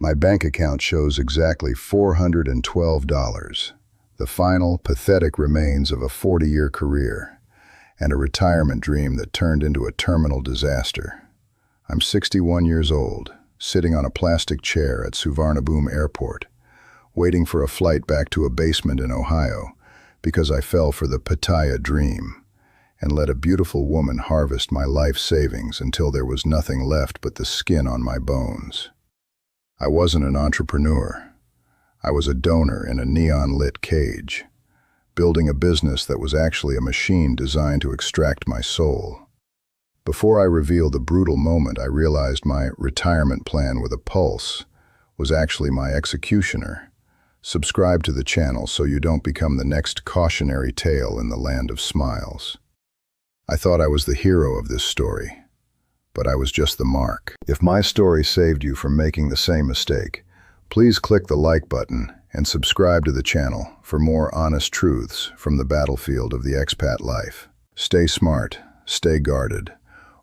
My bank account shows exactly $412, the final, pathetic remains of a 40-year career, and a retirement dream that turned into a terminal disaster. I'm 61 years old, sitting on a plastic chair at Suvarnabhumi Airport, waiting for a flight back to a basement in Ohio because I fell for the Pattaya dream and let a beautiful woman harvest my life savings until there was nothing left but the skin on my bones. I wasn't an entrepreneur. I was a donor in a neon-lit cage, building a business that was actually a machine designed to extract my soul. Before I reveal the brutal moment, I realized my retirement plan with a pulse was actually my executioner. Subscribe to the channel so you don't become the next cautionary tale in the land of smiles. I thought I was the hero of this story, but I was just the mark. If my story saved you from making the same mistake, please click the like button and subscribe to the channel for more honest truths from the battlefield of the expat life. Stay smart, stay guarded,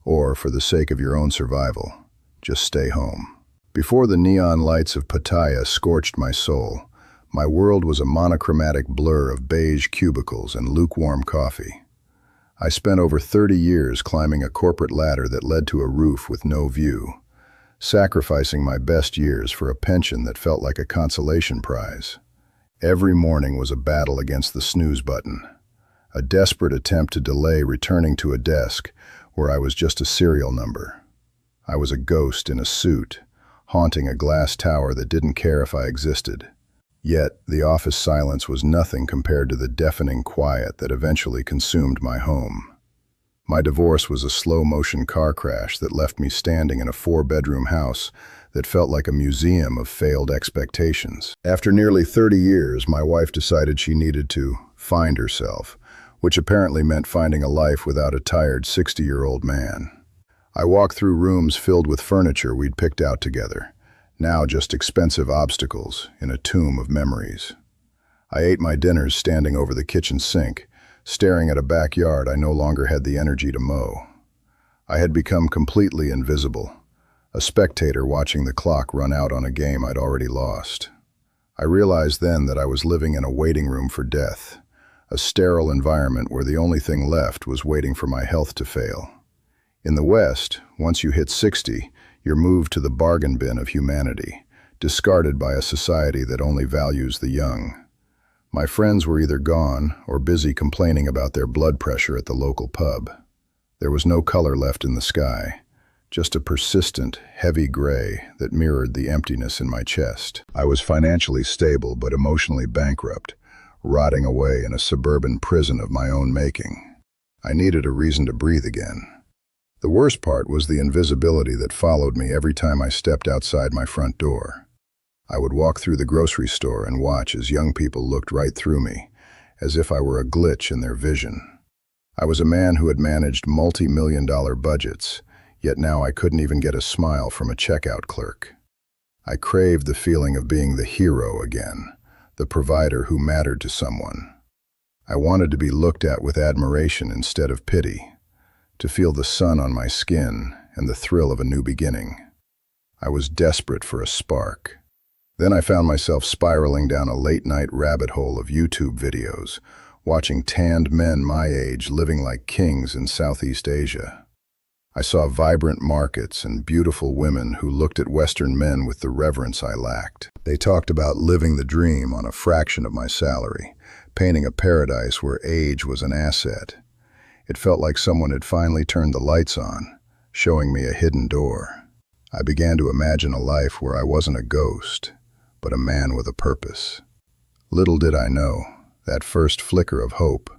or for the sake of your own survival, just stay home. Before the neon lights of Pattaya scorched my soul, my world was a monochromatic blur of beige cubicles and lukewarm coffee. I spent over 30 years climbing a corporate ladder that led to a roof with no view, sacrificing my best years for a pension that felt like a consolation prize. Every morning was a battle against the snooze button, a desperate attempt to delay returning to a desk where I was just a serial number. I was a ghost in a suit, haunting a glass tower that didn't care if I existed. Yet, the office silence was nothing compared to the deafening quiet that eventually consumed my home. My divorce was a slow-motion car crash that left me standing in a 4-bedroom house that felt like a museum of failed expectations. After nearly 30 years, my wife decided she needed to find herself, which apparently meant finding a life without a tired 60-year-old man. I walked through rooms filled with furniture we'd picked out together, now just expensive obstacles in a tomb of memories. I ate my dinners standing over the kitchen sink, staring at a backyard I no longer had the energy to mow. I had become completely invisible, a spectator watching the clock run out on a game I'd already lost. I realized then that I was living in a waiting room for death, a sterile environment where the only thing left was waiting for my health to fail. In the West, once you hit 60, you're moved to the bargain bin of humanity, discarded by a society that only values the young. My friends were either gone or busy complaining about their blood pressure at the local pub. There was no color left in the sky, just a persistent, heavy gray that mirrored the emptiness in my chest. I was financially stable but emotionally bankrupt, rotting away in a suburban prison of my own making. I needed a reason to breathe again. The worst part was the invisibility that followed me every time I stepped outside my front door. I would walk through the grocery store and watch as young people looked right through me, as if I were a glitch in their vision. I was a man who had managed multi-million-dollar budgets, yet now I couldn't even get a smile from a checkout clerk. I craved the feeling of being the hero again, the provider who mattered to someone. I wanted to be looked at with admiration instead of pity, to feel the sun on my skin and the thrill of a new beginning. I was desperate for a spark. Then I found myself spiraling down a late-night rabbit hole of YouTube videos, watching tanned men my age living like kings in Southeast Asia. I saw vibrant markets and beautiful women who looked at Western men with the reverence I lacked. They talked about living the dream on a fraction of my salary, painting a paradise where age was an asset. It felt like someone had finally turned the lights on, showing me a hidden door. I began to imagine a life where I wasn't a ghost, but a man with a purpose. Little did I know, that first flicker of hope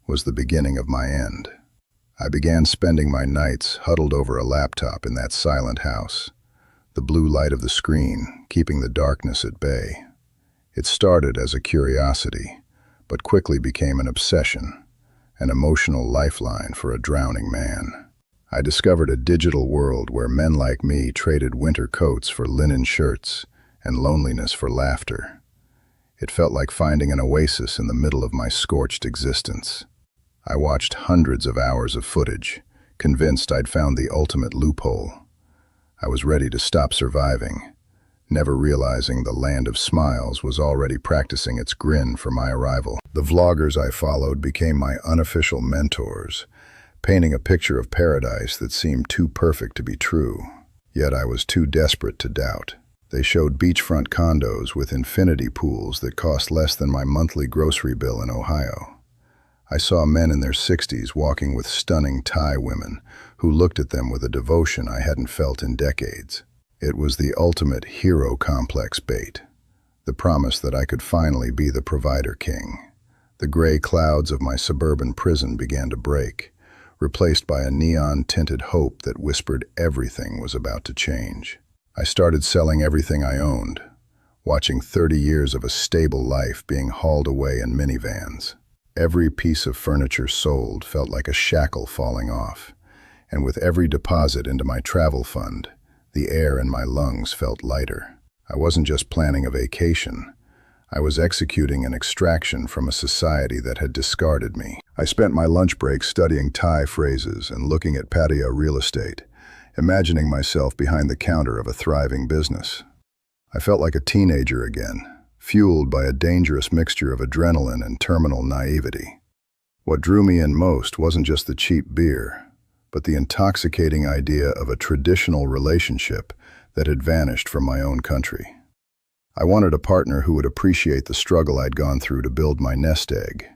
was the beginning of my end. I began spending my nights huddled over a laptop in that silent house, the blue light of the screen keeping the darkness at bay. It started as a curiosity, but quickly became an obsession, an emotional lifeline for a drowning man. I discovered a digital world where men like me traded winter coats for linen shirts and loneliness for laughter. It felt like finding an oasis in the middle of my scorched existence. I watched hundreds of hours of footage, convinced I'd found the ultimate loophole. I was ready to stop surviving. never realizing the land of smiles was already practicing its grin for my arrival. The vloggers I followed became my unofficial mentors, painting a picture of paradise that seemed too perfect to be true. Yet I was too desperate to doubt. They showed beachfront condos with infinity pools that cost less than my monthly grocery bill in Ohio. I saw men in their 60s walking with stunning Thai women who looked at them with a devotion I hadn't felt in decades. It was the ultimate hero complex bait, the promise that I could finally be the provider king. The gray clouds of my suburban prison began to break, replaced by a neon-tinted hope that whispered everything was about to change. I started selling everything I owned, watching 30 years of a stable life being hauled away in minivans. Every piece of furniture sold felt like a shackle falling off, and with every deposit into my travel fund, the air in my lungs felt lighter. I wasn't just planning a vacation. I was executing an extraction from a society that had discarded me. I spent my lunch break studying Thai phrases and looking at Pattaya real estate, imagining myself behind the counter of a thriving business. I felt like a teenager again, fueled by a dangerous mixture of adrenaline and terminal naivety. What drew me in most wasn't just the cheap beer, but the intoxicating idea of a traditional relationship that had vanished from my own country. I wanted a partner who would appreciate the struggle I'd gone through to build my nest egg.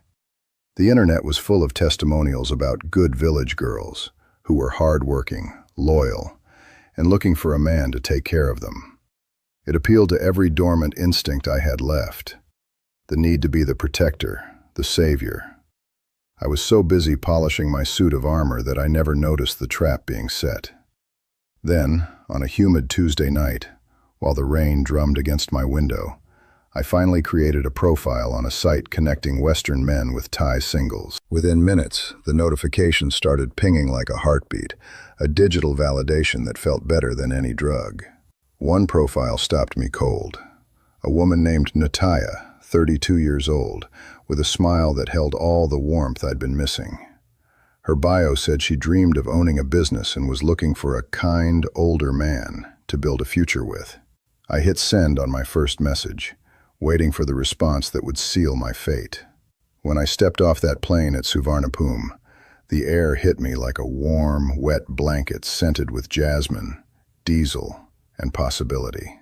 The internet was full of testimonials about good village girls who were hardworking, loyal, and looking for a man to take care of them. It appealed to every dormant instinct I had left, the need to be the protector, the savior. I was so busy polishing my suit of armor that I never noticed the trap being set. Then, on a humid Tuesday night, while the rain drummed against my window, I finally created a profile on a site connecting Western men with Thai singles. Within minutes, the notifications started pinging like a heartbeat, a digital validation that felt better than any drug. One profile stopped me cold. A woman named Nattaya, 32 years old, with a smile that held all the warmth I'd been missing. Her bio said she dreamed of owning a business and was looking for a kind, older man to build a future with. I hit send on my first message, waiting for the response that would seal my fate. When I stepped off that plane at Suvarnabhumi, the air hit me like a warm, wet blanket scented with jasmine, diesel, and possibility.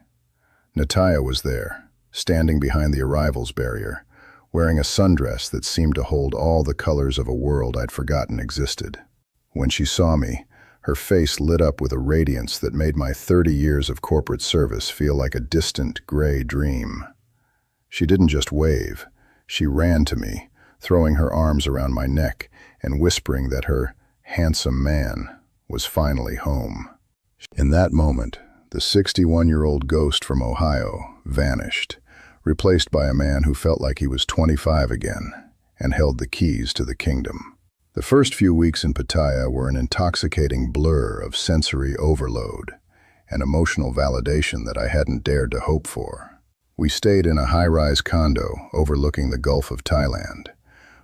Nattaya was there, standing behind the arrivals barrier, wearing a sundress that seemed to hold all the colors of a world I'd forgotten existed. When she saw me, her face lit up with a radiance that made my 30 years of corporate service feel like a distant, gray dream. She didn't just wave. She ran to me, throwing her arms around my neck and whispering that her handsome man was finally home. In that moment, the 61-year-old ghost from Ohio vanished, replaced by a man who felt like he was 25 again and held the keys to the kingdom. The first few weeks in Pattaya were an intoxicating blur of sensory overload and emotional validation that I hadn't dared to hope for. We stayed in a high-rise condo overlooking the Gulf of Thailand,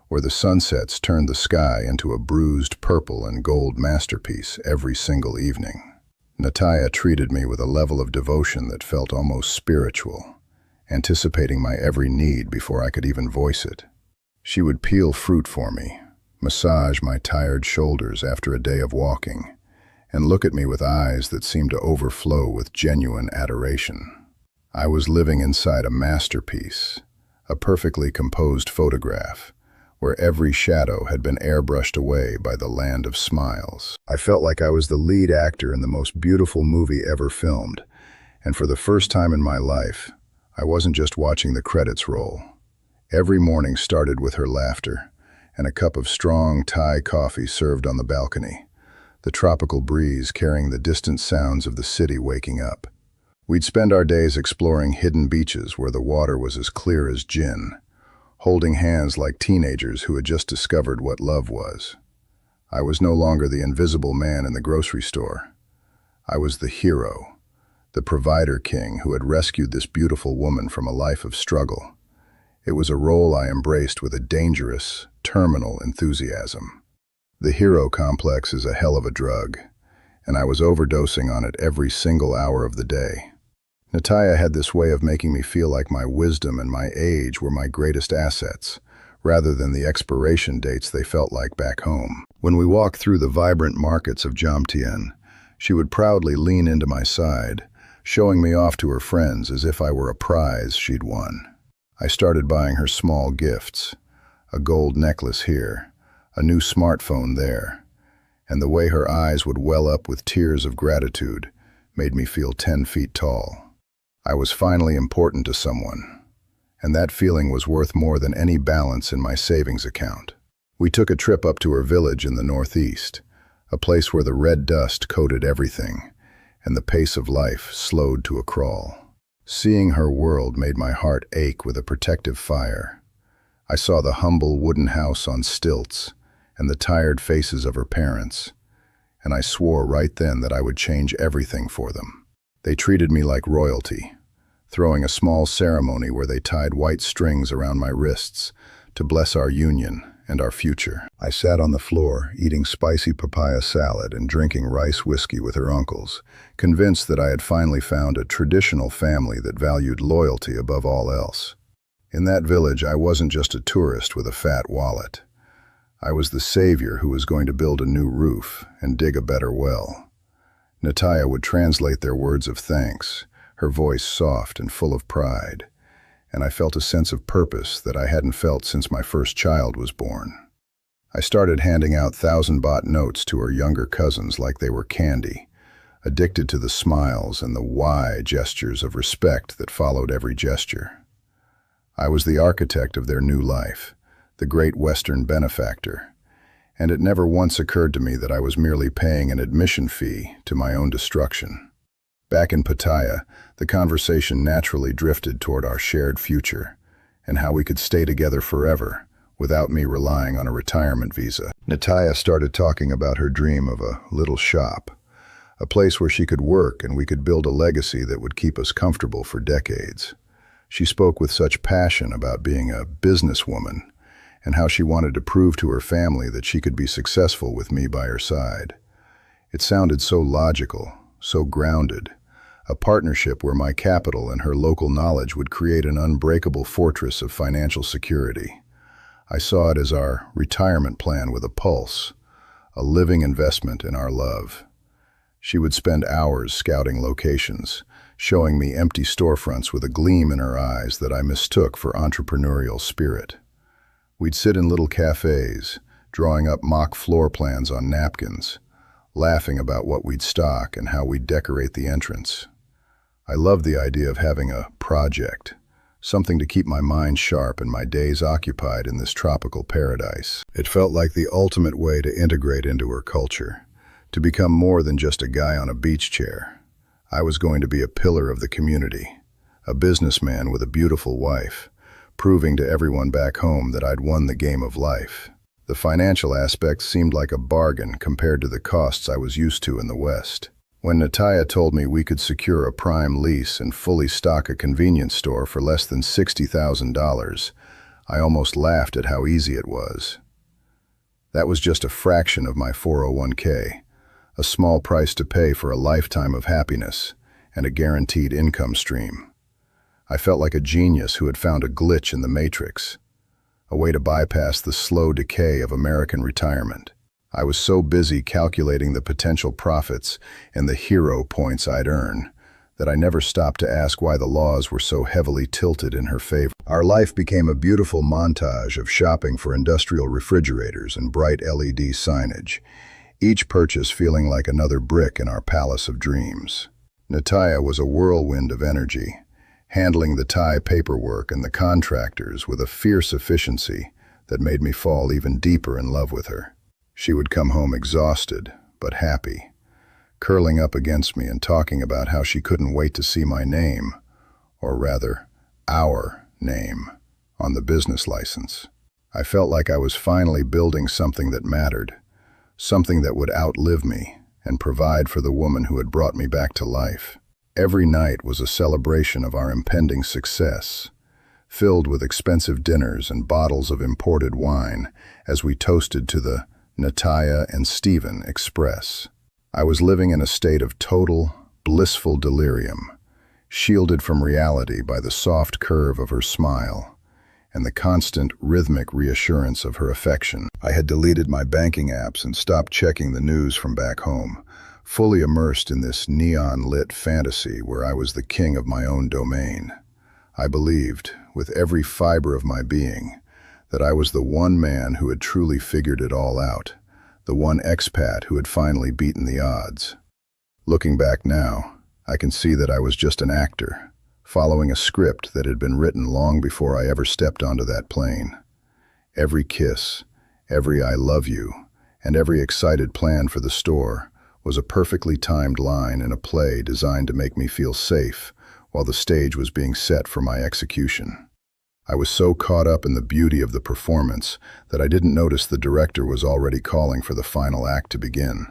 where the sunsets turned the sky into a bruised purple and gold masterpiece every single evening. Nattaya treated me with a level of devotion that felt almost spiritual, anticipating my every need before I could even voice it. She would peel fruit for me, massage my tired shoulders after a day of walking, and look at me with eyes that seemed to overflow with genuine adoration. I was living inside a masterpiece, a perfectly composed photograph, where every shadow had been airbrushed away by the land of smiles. I felt like I was the lead actor in the most beautiful movie ever filmed, and for the first time in my life, I wasn't just watching the credits roll. Every morning started with her laughter and a cup of strong Thai coffee served on the balcony, the tropical breeze carrying the distant sounds of the city waking up. We'd spend our days exploring hidden beaches where the water was as clear as gin, holding hands like teenagers who had just discovered what love was. I was no longer the invisible man in the grocery store. I was the hero, the provider king who had rescued this beautiful woman from a life of struggle. It was a role I embraced with a dangerous, terminal enthusiasm. The hero complex is a hell of a drug, and I was overdosing on it every single hour of the day. Nattaya had this way of making me feel like my wisdom and my age were my greatest assets, rather than the expiration dates they felt like back home. When we walked through the vibrant markets of Jomtien, she would proudly lean into my side, showing me off to her friends as if I were a prize she'd won. I started buying her small gifts, a gold necklace here, a new smartphone there, and the way her eyes would well up with tears of gratitude made me feel 10 feet tall. I was finally important to someone, and that feeling was worth more than any balance in my savings account. We took a trip up to her village in the northeast, a place where the red dust coated everything, and the pace of life slowed to a crawl. Seeing her world made my heart ache with a protective fire. I saw the humble wooden house on stilts and the tired faces of her parents, and I swore right then that I would change everything for them. They treated me like royalty, throwing a small ceremony where they tied white strings around my wrists to bless our union and our future. I sat on the floor, eating spicy papaya salad and drinking rice whiskey with her uncles, convinced that I had finally found a traditional family that valued loyalty above all else. In that village, I wasn't just a tourist with a fat wallet. I was the savior who was going to build a new roof and dig a better well. Nattaya would translate their words of thanks, her voice soft and full of pride, and I felt a sense of purpose that I hadn't felt since my first child was born. I started handing out 1,000-baht notes to her younger cousins like they were candy, addicted to the smiles and the "why" gestures of respect that followed every gesture. I was the architect of their new life, the great Western benefactor, and it never once occurred to me that I was merely paying an admission fee to my own destruction. Back in Pattaya, the conversation naturally drifted toward our shared future and how we could stay together forever without me relying on a retirement visa. Nattaya started talking about her dream of a little shop, a place where she could work and we could build a legacy that would keep us comfortable for decades. She spoke with such passion about being a businesswoman and how she wanted to prove to her family that she could be successful with me by her side. It sounded so logical, so grounded, a partnership where my capital and her local knowledge would create an unbreakable fortress of financial security. I saw it as our retirement plan with a pulse, a living investment in our love. She would spend hours scouting locations, showing me empty storefronts with a gleam in her eyes that I mistook for entrepreneurial spirit. We'd sit in little cafes, drawing up mock floor plans on napkins, laughing about what we'd stock and how we'd decorate the entrance. I loved the idea of having a project, something to keep my mind sharp and my days occupied in this tropical paradise. It felt like the ultimate way to integrate into her culture, to become more than just a guy on a beach chair. I was going to be a pillar of the community, a businessman with a beautiful wife, proving to everyone back home that I'd won the game of life. The financial aspects seemed like a bargain compared to the costs I was used to in the West. When Nattaya told me we could secure a prime lease and fully stock a convenience store for less than $60,000, I almost laughed at how easy it was. That was just a fraction of my 401k, a small price to pay for a lifetime of happiness and a guaranteed income stream. I felt like a genius who had found a glitch in the matrix, a way to bypass the slow decay of American retirement. I was so busy calculating the potential profits and the hero points I'd earn that I never stopped to ask why the laws were so heavily tilted in her favor. Our life became a beautiful montage of shopping for industrial refrigerators and bright LED signage, each purchase feeling like another brick in our palace of dreams. Nattaya was a whirlwind of energy, handling the Thai paperwork and the contractors with a fierce efficiency that made me fall even deeper in love with her. She would come home exhausted, but happy, curling up against me and talking about how she couldn't wait to see my name, or rather, our name, on the business license. I felt like I was finally building something that mattered, something that would outlive me and provide for the woman who had brought me back to life. Every night was a celebration of our impending success, filled with expensive dinners and bottles of imported wine as we toasted to the Nattaya and Stephen Express. I was living in a state of total, blissful delirium, shielded from reality by the soft curve of her smile and the constant rhythmic reassurance of her affection. I had deleted my banking apps and stopped checking the news from back home, fully immersed in this neon-lit fantasy where I was the king of my own domain. I believed, with every fiber of my being, that I was the one man who had truly figured it all out, the one expat who had finally beaten the odds. Looking back now, I can see that I was just an actor, following a script that had been written long before I ever stepped onto that plane. Every kiss, every "I love you," and every excited plan for the store was a perfectly timed line in a play designed to make me feel safe while the stage was being set for my execution. I was so caught up in the beauty of the performance that I didn't notice the director was already calling for the final act to begin.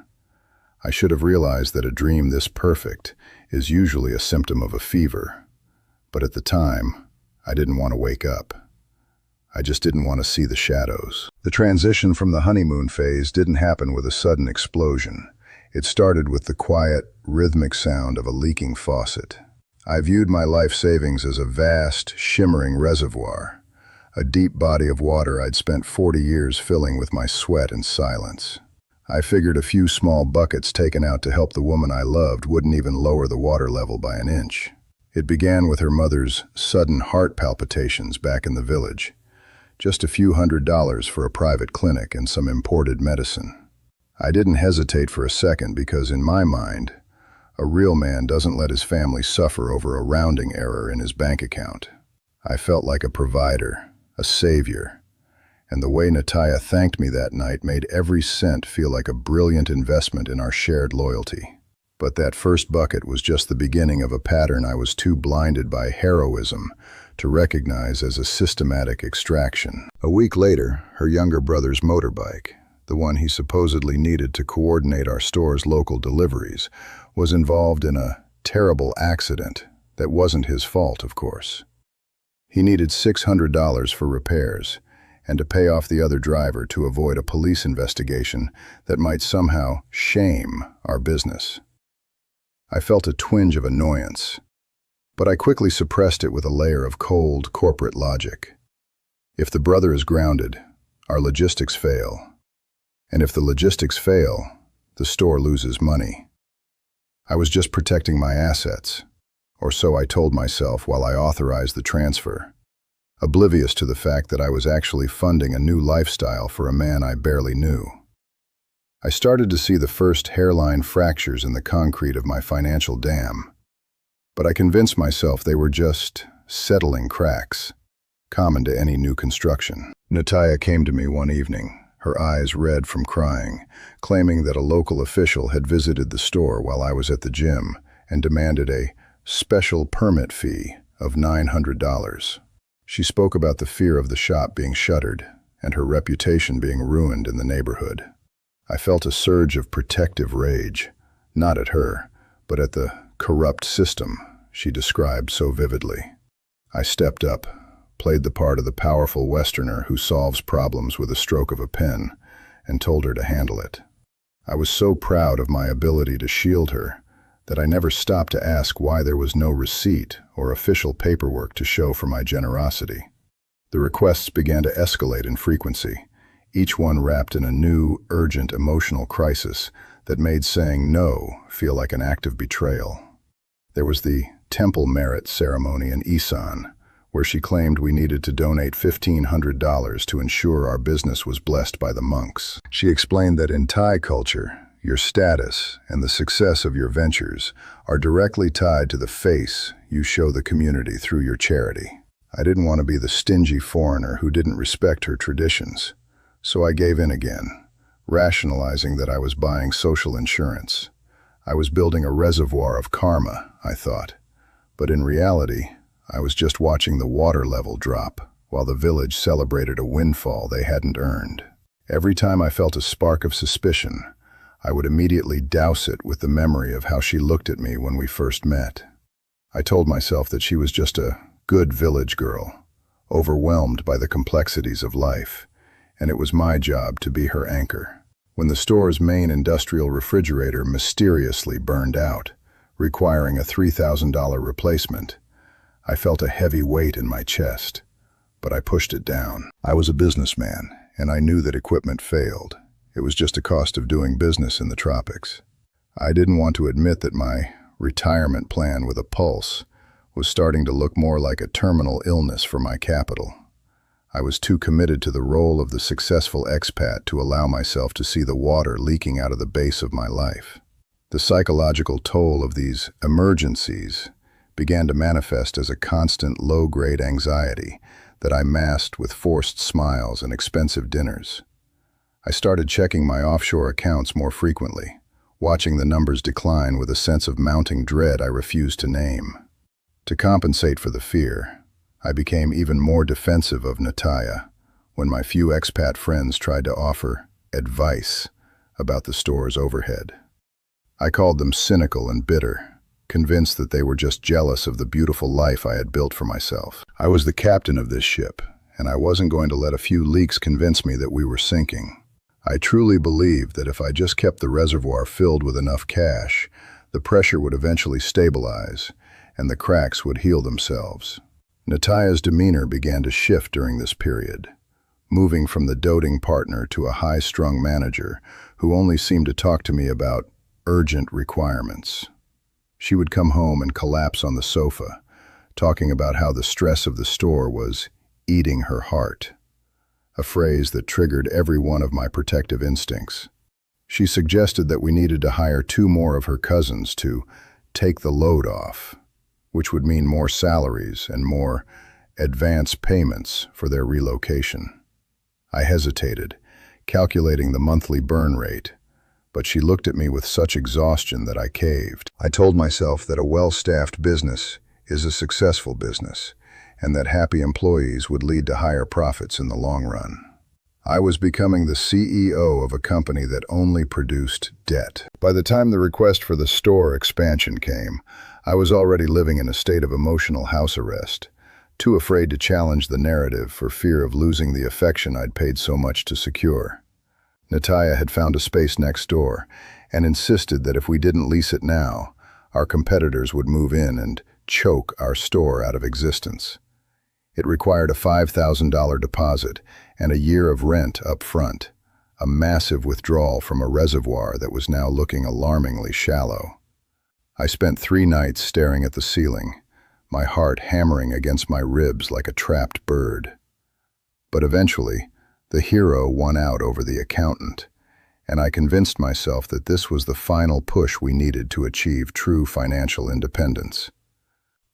I should have realized that a dream this perfect is usually a symptom of a fever. But at the time, I didn't want to wake up. I just didn't want to see the shadows. The transition from the honeymoon phase didn't happen with a sudden explosion. It started with the quiet, rhythmic sound of a leaking faucet. I viewed my life savings as a vast, shimmering reservoir, a deep body of water I'd spent 40 years filling with my sweat and silence. I figured a few small buckets taken out to help the woman I loved wouldn't even lower the water level by an inch. It began with her mother's sudden heart palpitations back in the village. Just a few $100s for a private clinic and some imported medicine. I didn't hesitate for a second because in my mind, a real man doesn't let his family suffer over a rounding error in his bank account. I felt like a provider, a savior, and the way Nattaya thanked me that night made every cent feel like a brilliant investment in our shared loyalty. But that first bucket was just the beginning of a pattern I was too blinded by heroism to recognize as a systematic extraction. A week later, her younger brother's motorbike, the one he supposedly needed to coordinate our store's local deliveries, was involved in a terrible accident that wasn't his fault, of course. He needed $600 for repairs and to pay off the other driver to avoid a police investigation that might somehow shame our business. I felt a twinge of annoyance, but I quickly suppressed it with a layer of cold corporate logic. If the brother is grounded, our logistics fail. And if the logistics fail, the store loses money. I was just protecting my assets, or so I told myself while I authorized the transfer, oblivious to the fact that I was actually funding a new lifestyle for a man I barely knew. I started to see the first hairline fractures in the concrete of my financial dam, but I convinced myself they were just settling cracks, common to any new construction. Nattaya came to me one evening, her eyes red from crying, claiming that a local official had visited the store while I was at the gym and demanded a special permit fee of $900. She spoke about the fear of the shop being shuttered and her reputation being ruined in the neighborhood. I felt a surge of protective rage, not at her, but at the corrupt system she described so vividly. I stepped up, played the part of the powerful Westerner who solves problems with a stroke of a pen, and told her to handle it. I was so proud of my ability to shield her that I never stopped to ask why there was no receipt or official paperwork to show for my generosity. The requests began to escalate in frequency, each one wrapped in a new, urgent emotional crisis that made saying no feel like an act of betrayal. There was the temple merit ceremony in Isan, where she claimed we needed to donate $1,500 to ensure our business was blessed by the monks. She explained that in Thai culture, your status and the success of your ventures are directly tied to the face you show the community through your charity. I didn't want to be the stingy foreigner who didn't respect her traditions. So I gave in again, rationalizing that I was buying social insurance. I was building a reservoir of karma, I thought. But in reality, I was just watching the water level drop, while the village celebrated a windfall they hadn't earned. Every time I felt a spark of suspicion, I would immediately douse it with the memory of how she looked at me when we first met. I told myself that she was just a good village girl, overwhelmed by the complexities of life, and it was my job to be her anchor. When the store's main industrial refrigerator mysteriously burned out, requiring a $3,000 replacement. I felt a heavy weight in my chest, but I pushed it down. I was a businessman, and I knew that equipment failed. It was just a cost of doing business in the tropics. I didn't want to admit that my retirement plan with a pulse was starting to look more like a terminal illness for my capital. I was too committed to the role of the successful expat to allow myself to see the water leaking out of the base of my life. The psychological toll of these emergencies began to manifest as a constant low-grade anxiety that I masked with forced smiles and expensive dinners. I started checking my offshore accounts more frequently, watching the numbers decline with a sense of mounting dread I refused to name. To compensate for the fear, I became even more defensive of Nattaya when my few expat friends tried to offer advice about the store's overhead. I called them cynical and bitter, convinced that they were just jealous of the beautiful life I had built for myself. I was the captain of this ship, and I wasn't going to let a few leaks convince me that we were sinking. I truly believed that if I just kept the reservoir filled with enough cash, the pressure would eventually stabilize, and the cracks would heal themselves. Nattaya's demeanor began to shift during this period, moving from the doting partner to a high-strung manager who only seemed to talk to me about urgent requirements. She would come home and collapse on the sofa, talking about how the stress of the store was eating her heart, a phrase that triggered every one of my protective instincts. She suggested that we needed to hire 2 more of her cousins to take the load off, which would mean more salaries and more advance payments for their relocation. I hesitated, calculating the monthly burn rate, but she looked at me with such exhaustion that I caved. I told myself that a well-staffed business is a successful business, and that happy employees would lead to higher profits in the long run. I was becoming the CEO of a company that only produced debt. By the time the request for the store expansion came, I was already living in a state of emotional house arrest, too afraid to challenge the narrative for fear of losing the affection I'd paid so much to secure. Nattaya had found a space next door and insisted that if we didn't lease it now, our competitors would move in and choke our store out of existence. It required a $5,000 deposit and a year of rent up front, a massive withdrawal from a reservoir that was now looking alarmingly shallow. I spent 3 nights staring at the ceiling, my heart hammering against my ribs like a trapped bird. But eventually, the hero won out over the accountant, and I convinced myself that this was the final push we needed to achieve true financial independence.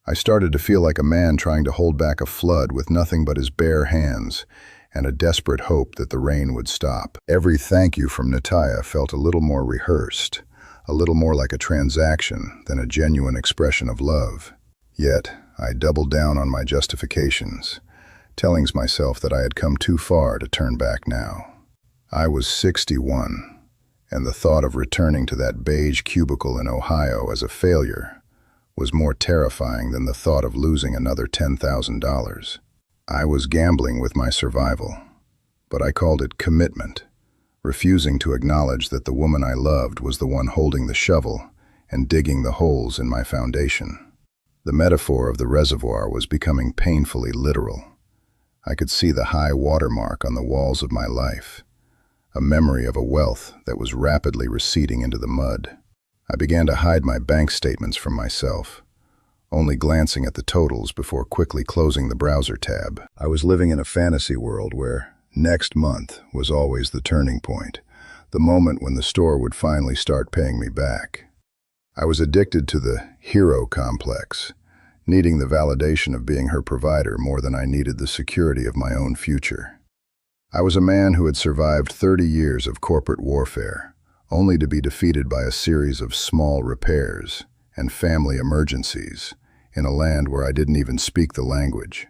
I started to feel like a man trying to hold back a flood with nothing but his bare hands and a desperate hope that the rain would stop. Every thank you from Nattaya felt a little more rehearsed, a little more like a transaction than a genuine expression of love. Yet, I doubled down on my justifications, telling myself that I had come too far to turn back now. I was 61, and the thought of returning to that beige cubicle in Ohio as a failure was more terrifying than the thought of losing another $10,000. I was gambling with my survival, but I called it commitment, refusing to acknowledge that the woman I loved was the one holding the shovel and digging the holes in my foundation. The metaphor of the reservoir was becoming painfully literal. I could see the high watermark on the walls of my life, a memory of a wealth that was rapidly receding into the mud. I began to hide my bank statements from myself, only glancing at the totals before quickly closing the browser tab. I was living in a fantasy world where next month was always the turning point, the moment when the store would finally start paying me back. I was addicted to the hero complex, needing the validation of being her provider more than I needed the security of my own future. I was a man who had survived 30 years of corporate warfare, only to be defeated by a series of small repairs and family emergencies in a land where I didn't even speak the language.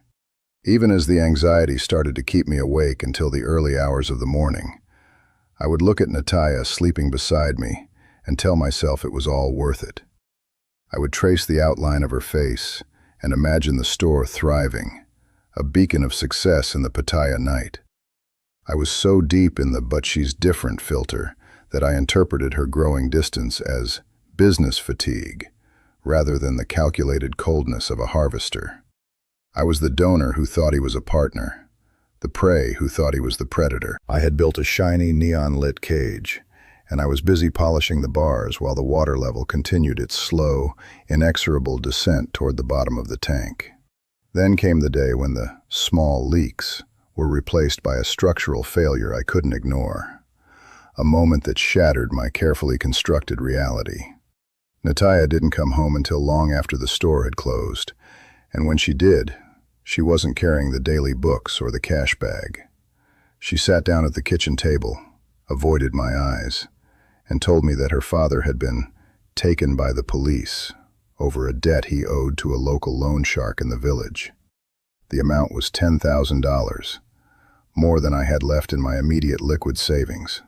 Even as the anxiety started to keep me awake until the early hours of the morning, I would look at Nattaya sleeping beside me and tell myself it was all worth it. I would trace the outline of her face and imagine the store thriving, a beacon of success in the Pattaya night. I was so deep in the "but she's different" filter that I interpreted her growing distance as business fatigue, rather than the calculated coldness of a harvester. I was the donor who thought he was a partner, the prey who thought he was the predator. I had built a shiny, neon-lit cage, and I was busy polishing the bars while the water level continued its slow, inexorable descent toward the bottom of the tank. Then came the day when the small leaks were replaced by a structural failure I couldn't ignore, a moment that shattered my carefully constructed reality. Nattaya didn't come home until long after the store had closed, and when she did, she wasn't carrying the daily books or the cash bag. She sat down at the kitchen table, avoided my eyes, and told me that her father had been taken by the police over a debt he owed to a local loan shark in the village. The amount was $10,000, more than I had left in my immediate liquid savings.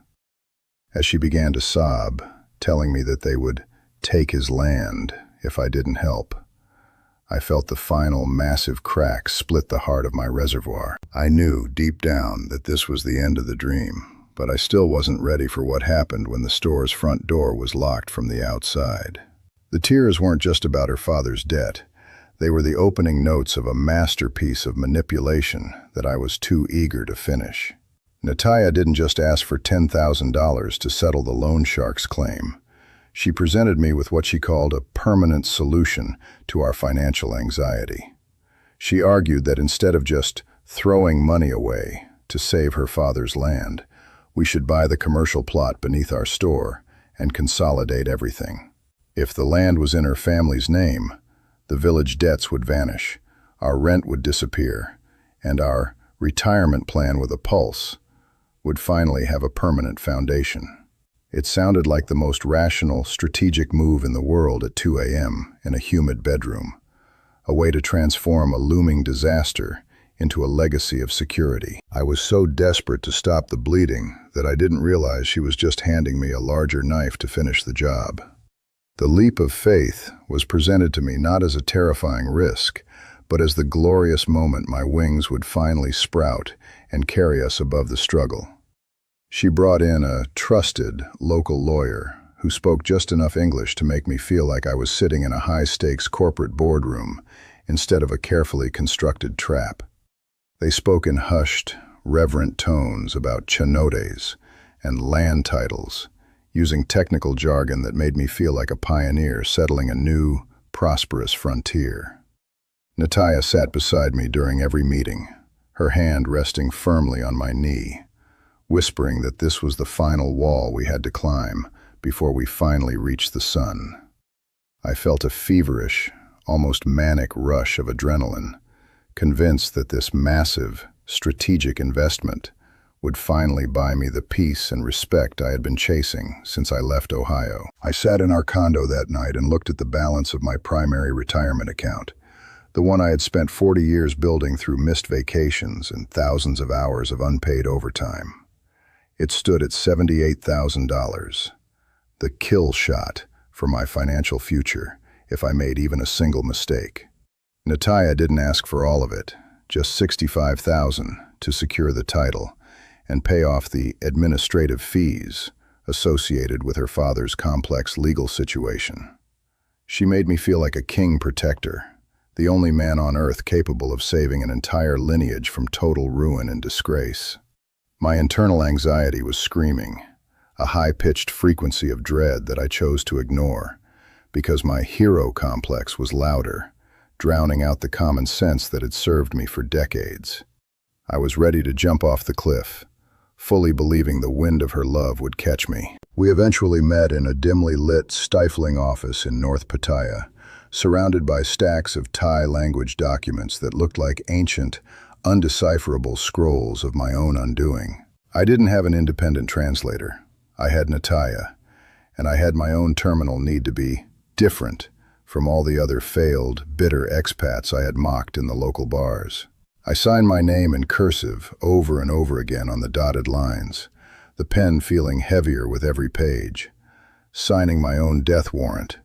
As she began to sob, telling me that they would take his land if I didn't help, I felt the final massive crack split the heart of my reservoir. I knew deep down that this was the end of the dream, but I still wasn't ready for what happened when the store's front door was locked from the outside. The tears weren't just about her father's debt. They were the opening notes of a masterpiece of manipulation that I was too eager to finish. Nattaya didn't just ask for $10,000 to settle the loan shark's claim. She presented me with what she called a permanent solution to our financial anxiety. She argued that instead of just throwing money away to save her father's land, we should buy the commercial plot beneath our store and consolidate everything. If the land was in her family's name, the village debts would vanish, our rent would disappear, and our retirement plan with a pulse would finally have a permanent foundation. It sounded like the most rational, strategic move in the world at 2 a.m. in a humid bedroom, a way to transform a looming disaster into a legacy of security. I was so desperate to stop the bleeding that I didn't realize she was just handing me a larger knife to finish the job. The leap of faith was presented to me not as a terrifying risk, but as the glorious moment my wings would finally sprout and carry us above the struggle. She brought in a trusted local lawyer who spoke just enough English to make me feel like I was sitting in a high-stakes corporate boardroom instead of a carefully constructed trap. They spoke in hushed, reverent tones about cenotes and land titles, using technical jargon that made me feel like a pioneer settling a new, prosperous frontier. Nattaya sat beside me during every meeting, her hand resting firmly on my knee, whispering that this was the final wall we had to climb before we finally reached the sun. I felt a feverish, almost manic rush of adrenaline, convinced that this massive, strategic investment would finally buy me the peace and respect I had been chasing since I left Ohio. I sat in our condo that night and looked at the balance of my primary retirement account, the one I had spent 40 years building through missed vacations and thousands of hours of unpaid overtime. It stood at $78,000, the kill shot for my financial future if I made even a single mistake. Nattaya didn't ask for all of it, just $65,000 to secure the title and pay off the administrative fees associated with her father's complex legal situation. She made me feel like a king protector, the only man on earth capable of saving an entire lineage from total ruin and disgrace. My internal anxiety was screaming, a high-pitched frequency of dread that I chose to ignore, because my hero complex was louder, drowning out the common sense that had served me for decades. I was ready to jump off the cliff, fully believing the wind of her love would catch me. We eventually met in a dimly lit, stifling office in North Pattaya, surrounded by stacks of Thai language documents that looked like ancient, undecipherable scrolls of my own undoing. I didn't have an independent translator. I had Nattaya, and I had my own terminal need to be different from all the other failed, bitter expats I had mocked in the local bars. I signed my name in cursive over and over again on the dotted lines, the pen feeling heavier with every page, signing my own death warrant,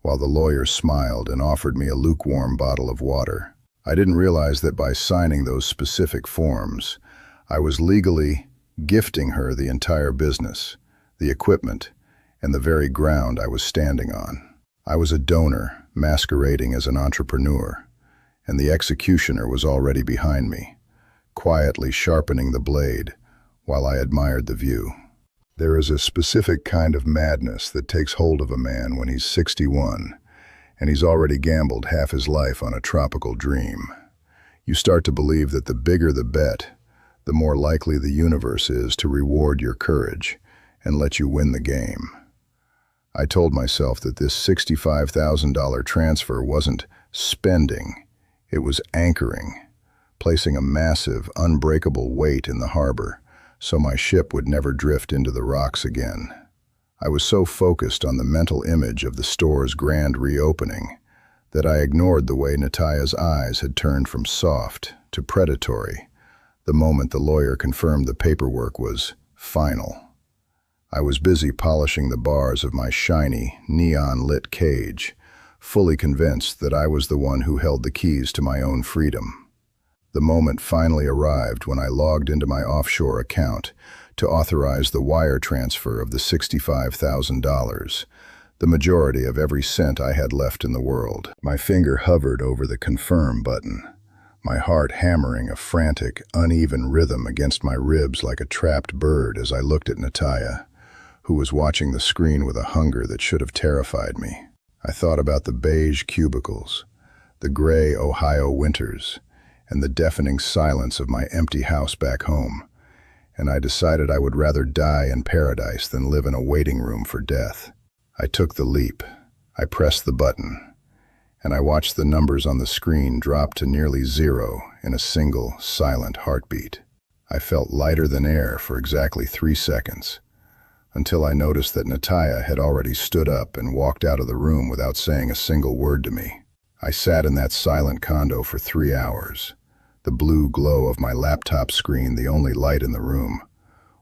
while the lawyer smiled and offered me a lukewarm bottle of water. I didn't realize that by signing those specific forms, I was legally gifting her the entire business, the equipment, and the very ground I was standing on. I was a donor, masquerading as an entrepreneur, and the executioner was already behind me, quietly sharpening the blade while I admired the view. There is a specific kind of madness that takes hold of a man when he's 61 and he's already gambled half his life on a tropical dream. You start to believe that the bigger the bet, the more likely the universe is to reward your courage and let you win the game. I told myself that this $65,000 transfer wasn't spending, it was anchoring, placing a massive, unbreakable weight in the harbor so my ship would never drift into the rocks again. I was so focused on the mental image of the store's grand reopening that I ignored the way Nattaya's eyes had turned from soft to predatory the moment the lawyer confirmed the paperwork was final. I was busy polishing the bars of my shiny, neon-lit cage, fully convinced that I was the one who held the keys to my own freedom. The moment finally arrived when I logged into my offshore account to authorize the wire transfer of the $65,000, the majority of every cent I had left in the world. My finger hovered over the confirm button, my heart hammering a frantic, uneven rhythm against my ribs like a trapped bird as I looked at Nattaya, who was watching the screen with a hunger that should have terrified me. I thought about the beige cubicles, the gray Ohio winters, and the deafening silence of my empty house back home, and I decided I would rather die in paradise than live in a waiting room for death. I took the leap. I pressed the button, and I watched the numbers on the screen drop to nearly zero in a single, silent heartbeat. I felt lighter than air for exactly 3 seconds, until I noticed that Nattaya had already stood up and walked out of the room without saying a single word to me. I sat in that silent condo for 3 hours, the blue glow of my laptop screen the only light in the room,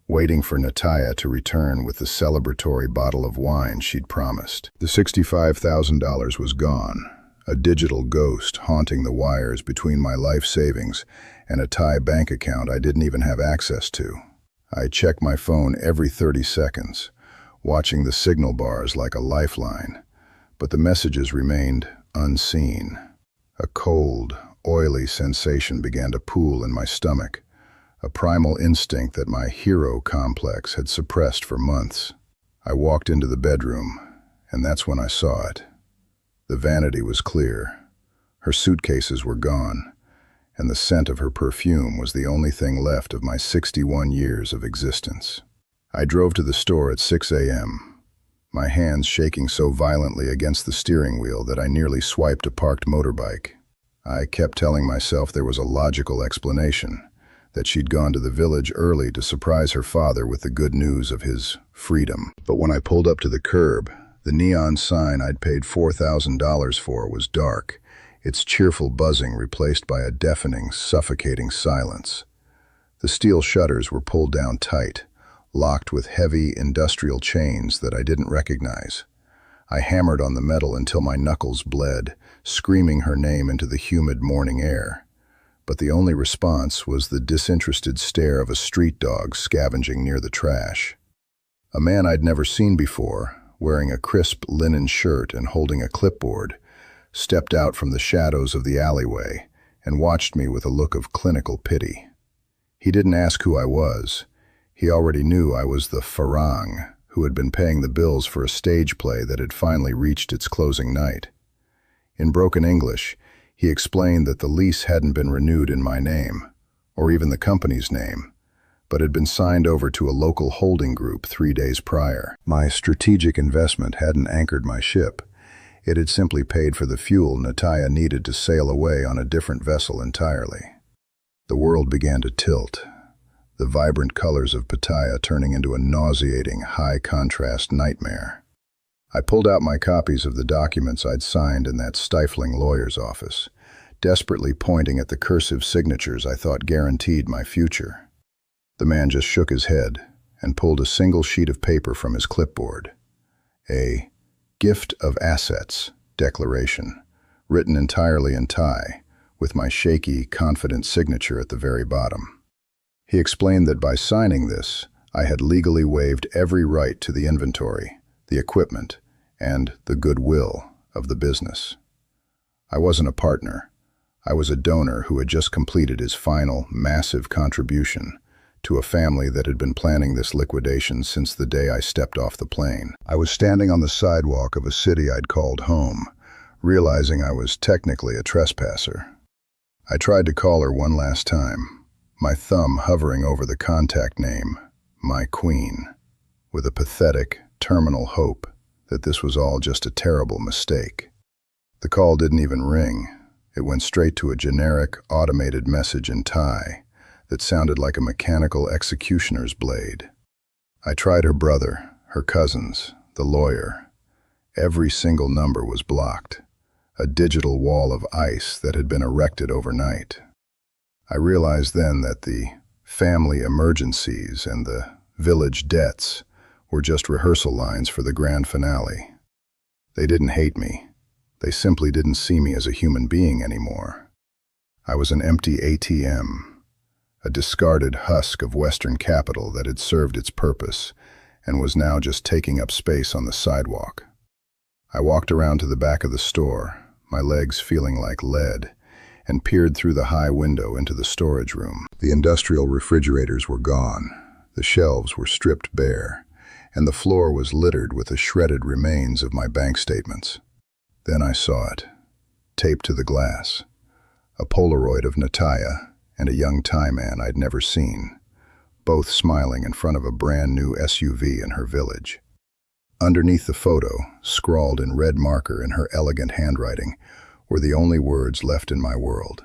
waiting for Nattaya to return with the celebratory bottle of wine she'd promised. The $65,000 was gone, a digital ghost haunting the wires between my life savings and a Thai bank account I didn't even have access to. I checked my phone every 30 seconds, watching the signal bars like a lifeline, but the messages remained unseen. A cold, oily sensation began to pool in my stomach, a primal instinct that my hero complex had suppressed for months. I walked into the bedroom, and that's when I saw it. The vanity was clear. Her suitcases were gone, and the scent of her perfume was the only thing left of my 61 years of existence. I drove to the store at 6 a.m., my hands shaking so violently against the steering wheel that I nearly swiped a parked motorbike. I kept telling myself there was a logical explanation, that she'd gone to the village early to surprise her father with the good news of his freedom. But when I pulled up to the curb, the neon sign I'd paid $4,000 for was dark, its cheerful buzzing replaced by a deafening, suffocating silence. The steel shutters were pulled down tight, locked with heavy industrial chains that I didn't recognize. I hammered on the metal until my knuckles bled, screaming her name into the humid morning air. But the only response was the disinterested stare of a street dog scavenging near the trash. A man I'd never seen before, wearing a crisp linen shirt and holding a clipboard, stepped out from the shadows of the alleyway and watched me with a look of clinical pity. He didn't ask who I was. He already knew I was the farang who had been paying the bills for a stage play that had finally reached its closing night. In broken English, he explained that the lease hadn't been renewed in my name, or even the company's name, but had been signed over to a local holding group 3 days prior. My strategic investment hadn't anchored my ship. It had simply paid for the fuel Nattaya needed to sail away on a different vessel entirely. The world began to tilt, the vibrant colors of Pattaya turning into a nauseating, high-contrast nightmare. I pulled out my copies of the documents I'd signed in that stifling lawyer's office, desperately pointing at the cursive signatures I thought guaranteed my future. The man just shook his head and pulled a single sheet of paper from his clipboard. A gift of assets declaration, written entirely in Thai, with my shaky, confident signature at the very bottom. He explained that by signing this, I had legally waived every right to the inventory, the equipment, and the goodwill of the business. I wasn't a partner. I was a donor who had just completed his final, massive contribution to a family that had been planning this liquidation since the day I stepped off the plane. I was standing on the sidewalk of a city I'd called home, realizing I was technically a trespasser. I tried to call her one last time, my thumb hovering over the contact name, my queen, with a pathetic, terminal hope that this was all just a terrible mistake. The call didn't even ring. It went straight to a generic, automated message in Thai that sounded like a mechanical executioner's blade. I tried her brother, her cousins, the lawyer. Every single number was blocked, a digital wall of ice that had been erected overnight. I realized then that the family emergencies and the village debts were just rehearsal lines for the grand finale. They didn't hate me. They simply didn't see me as a human being anymore. I was an empty ATM, a discarded husk of Western capital that had served its purpose and was now just taking up space on the sidewalk. I walked around to the back of the store, my legs feeling like lead, and peered through the high window into the storage room. The industrial refrigerators were gone, the shelves were stripped bare, and the floor was littered with the shredded remains of my bank statements. Then I saw it, taped to the glass, a Polaroid of Nattaya and a young Thai man I'd never seen, both smiling in front of a brand new SUV in her village. Underneath the photo, scrawled in red marker in her elegant handwriting, were the only words left in my world.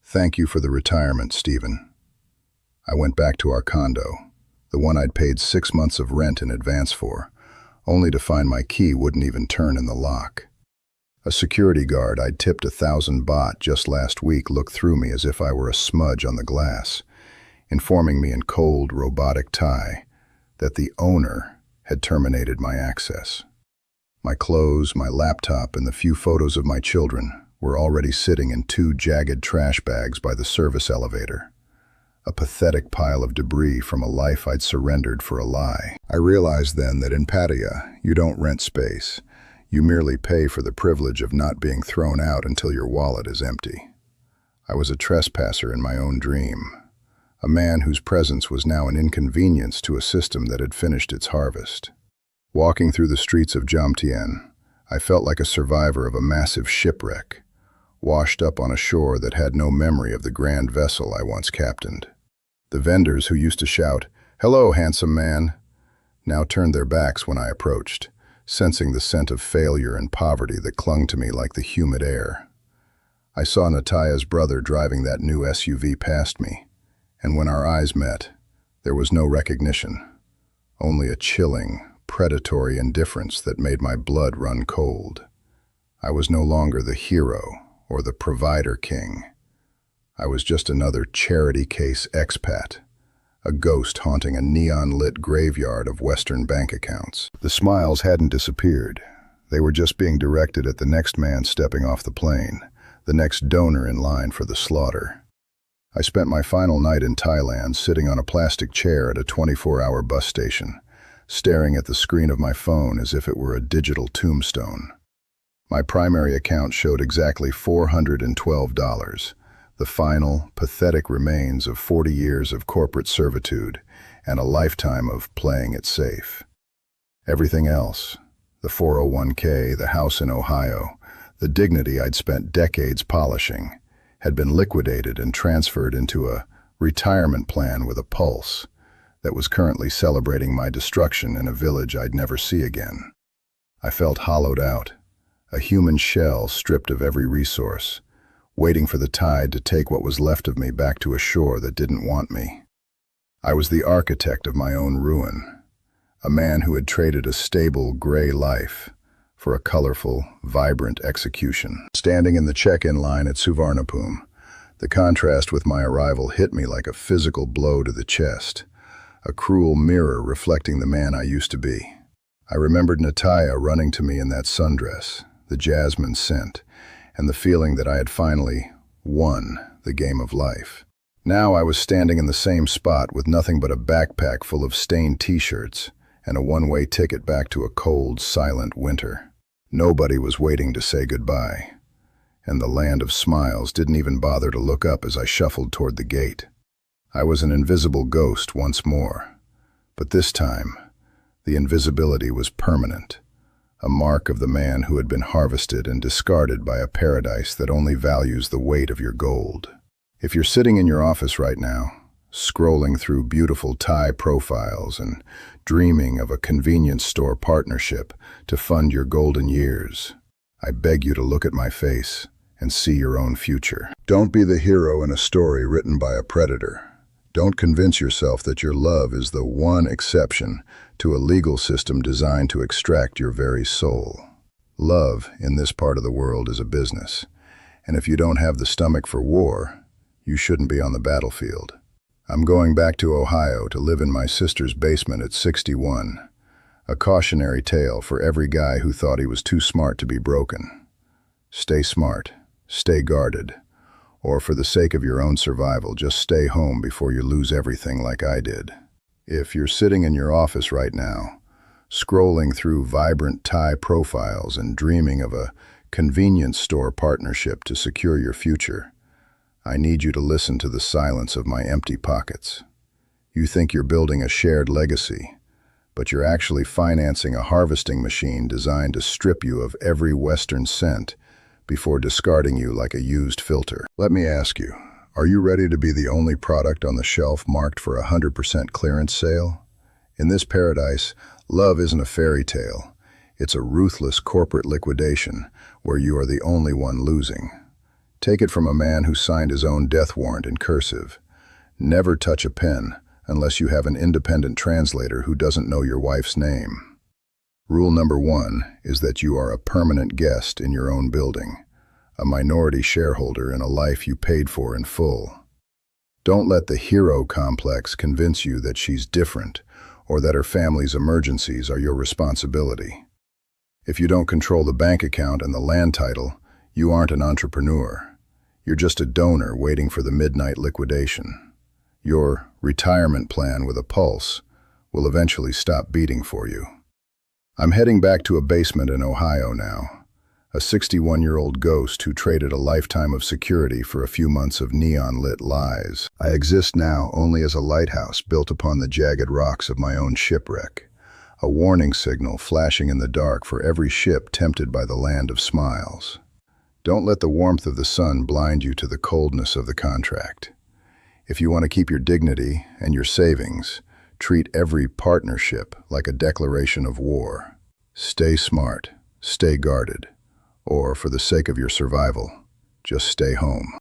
"Thank you for the retirement, Stephen." I went back to our condo, the one I'd paid 6 months of rent in advance for, only to find my key wouldn't even turn in the lock. A security guard I'd tipped 1,000 baht just last week looked through me as if I were a smudge on the glass, informing me in cold, robotic Thai that the owner had terminated my access. My clothes, my laptop, and the few photos of my children were already sitting in 2 jagged trash bags by the service elevator. A pathetic pile of debris from a life I'd surrendered for a lie. I realized then that in Pattaya, you don't rent space. You merely pay for the privilege of not being thrown out until your wallet is empty. I was a trespasser in my own dream, a man whose presence was now an inconvenience to a system that had finished its harvest. Walking through the streets of Jomtien, I felt like a survivor of a massive shipwreck, washed up on a shore that had no memory of the grand vessel I once captained. The vendors who used to shout, "Hello, handsome man," now turned their backs when I approached, sensing the scent of failure and poverty that clung to me like the humid air. I saw Nattaya's brother driving that new SUV past me, and when our eyes met, there was no recognition, only a chilling, predatory indifference that made my blood run cold. I was no longer the hero or the provider king. I was just another charity case expat, a ghost haunting a neon-lit graveyard of Western bank accounts. The smiles hadn't disappeared. They were just being directed at the next man stepping off the plane, the next donor in line for the slaughter. I spent my final night in Thailand sitting on a plastic chair at a 24-hour bus station, staring at the screen of my phone as if it were a digital tombstone. My primary account showed exactly $412, the final, pathetic remains of 40 years of corporate servitude and a lifetime of playing it safe. Everything else, the 401k, the house in Ohio, the dignity I'd spent decades polishing, had been liquidated and transferred into a retirement plan with a pulse that was currently celebrating my destruction in a village I'd never see again. I felt hollowed out, a human shell stripped of every resource, waiting for the tide to take what was left of me back to a shore that didn't want me. I was the architect of my own ruin, a man who had traded a stable, gray life for a colorful, vibrant execution. Standing in the check-in line at Suvarnabhumi, the contrast with my arrival hit me like a physical blow to the chest, a cruel mirror reflecting the man I used to be. I remembered Nattaya running to me in that sundress, the jasmine scent, and the feeling that I had finally won the game of life. Now I was standing in the same spot with nothing but a backpack full of stained t-shirts and a one-way ticket back to a cold, silent winter. Nobody was waiting to say goodbye. and the land of smiles didn't even bother to look up as I shuffled toward the gate. I was an invisible ghost once more, but this time, the invisibility was permanent, a mark of the man who had been harvested and discarded by a paradise that only values the weight of your gold. If you're sitting in your office right now, scrolling through beautiful Thai profiles and dreaming of a convenience store partnership to fund your golden years, I beg you to look at my face and see your own future. Don't be the hero in a story written by a predator. Don't convince yourself that your love is the one exception to a legal system designed to extract your very soul. Love in this part of the world is a business, and if you don't have the stomach for war, you shouldn't be on the battlefield. I'm going back to Ohio to live in my sister's basement at 61, a cautionary tale for every guy who thought he was too smart to be broken. Stay smart, stay guarded, or for the sake of your own survival, just stay home before you lose everything like I did. If you're sitting in your office right now, scrolling through vibrant Thai profiles and dreaming of a convenience store partnership to secure your future, I need you to listen to the silence of my empty pockets. You think you're building a shared legacy, but you're actually financing a harvesting machine designed to strip you of every Western cent before discarding you like a used filter. Let me ask you, are you ready to be the only product on the shelf marked for 100% clearance sale? In this paradise, love isn't a fairy tale. It's a ruthless corporate liquidation where you are the only one losing. Take it from a man who signed his own death warrant in cursive. Never touch a pen unless you have an independent translator who doesn't know your wife's name. Rule number 1 is that you are a permanent guest in your own building, a minority shareholder in a life you paid for in full. Don't let the hero complex convince you that she's different or that her family's emergencies are your responsibility. If you don't control the bank account and the land title, you aren't an entrepreneur. You're just a donor waiting for the midnight liquidation. Your retirement plan with a pulse will eventually stop beating for you. I'm heading back to a basement in Ohio now, a 61-year-old ghost who traded a lifetime of security for a few months of neon-lit lies. I exist now only as a lighthouse built upon the jagged rocks of my own shipwreck, a warning signal flashing in the dark for every ship tempted by the land of smiles. Don't let the warmth of the sun blind you to the coldness of the contract. If you want to keep your dignity and your savings, treat every partnership like a declaration of war. Stay smart, stay guarded, or for the sake of your survival, just stay home.